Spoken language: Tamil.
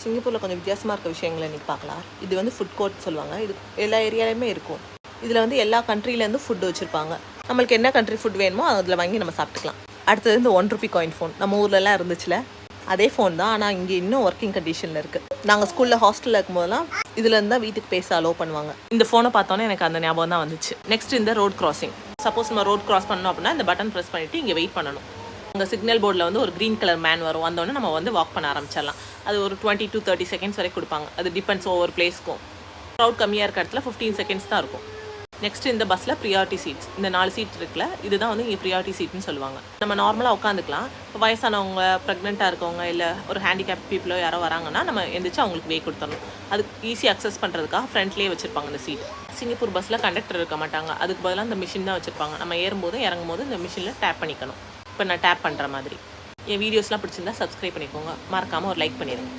சிங்கப்பூரில் கொஞ்சம் வித்தியாசமாக இருக்க விஷயங்களை இன்றைக்கி பார்க்கலாம். இது வந்து ஃபுட் கோர்ட் சொல்லுவாங்க. இது எல்லா ஏரியாலையுமே இருக்கும். இதில் வந்து எல்லா கண்ட்ரிலேருந்து ஃபுட்டு வச்சுருப்பாங்க. நம்மளுக்கு என்ன கண்ட்ரி ஃபுட் வேணுமோ அதில் வாங்கி நம்ம சாப்பிட்டுக்கலாம். அடுத்தது இந்த ₹1 காயின் ஃபோன் நம்ம ஊர்லலாம் இருந்துச்சுல, அதே ஃபோன் தான். ஆனால் இங்கே இன்னும் ஒர்க்கிங் கண்டிஷனில் இருக்குது. நாங்கள் ஸ்கூலில் ஹாஸ்டலில் இருக்கும்போதெல்லாம் இதுலேருந்து தான் வீட்டுக்கு பேச அலோவ் பண்ணுவாங்க. இந்த ஃபோனை பார்த்தோன்னே எனக்கு அந்த ஞாபகம் தான் வந்துச்சு. நெக்ஸ்ட் இந்த ரோட் கிராசிங். சப்போஸ் நம்ம ரோட் கிராஸ் பண்ணணும் அப்படின்னா இந்த பட்டன் ப்ரெஸ் பண்ணிவிட்டு இங்கே வெயிட் பண்ணணும். அந்த சிக்னல் போர்டில் வந்து ஒரு க்ரீன் கலர் மேன் வரும். வந்தோடனே நம்ம வந்து வாக் பண்ண ஆரம்பிச்சிடலாம். அது ஒரு 20 to 30 செகண்ட்ஸ் வரைக்கும் கொடுப்பாங்க. அது டிபெண்ட்ஸ் ஒவ்வொரு பிளேஸ்க்கும். க்ரௌட் கம்மியாக இருக்க இடத்துல 15 செகண்ட்ஸ் தான் இருக்கும். நெக்ஸ்ட் இந்த பஸ்ஸில் ப்ரியாரிட்டி சீட்ஸ். இந்த 4 சீட் இருக்குல்ல, இதுதான் வந்து இங்கே ப்ரியாரிட்டி சீட்னு சொல்லுவாங்க. நம்ம நார்மலாக உட்காந்துக்கலாம். இப்போ வயசானவங்க, ப்ரெக்னெண்ட்டாக இருக்கவங்க, இல்லை ஒரு ஹேண்டிகேப் பீப்புளோ யாரோ வராங்கன்னா நம்ம எந்திரிச்சு அவங்களுக்கு வே கொடுத்துடணும். அது ஈஸியாக அக்சஸ் பண்ணுறதுக்காக ஃப்ரண்ட்லேயே வச்சுருப்பாங்க இந்த சீட். சிங்கப்பூர் பஸ்ஸில் கண்டக்டர் இருக்க மாட்டாங்க. அதுக்கு பதிலாக இந்த மிஷின் தான் வச்சுருப்பாங்க. நம்ம ஏறும்போதும் இறங்கும்போது இந்த மிஷினில் டேப் பண்ணிக்கணும். இப்போ நான் டேப் பண்ணுற மாதிரி. என் வீடியோஸ்லாம் பிடிச்சிருந்தா சப்ஸ்கிரைப் பண்ணிக்கோங்க. மறக்காமல் ஒரு லைக் பண்ணிடுங்க.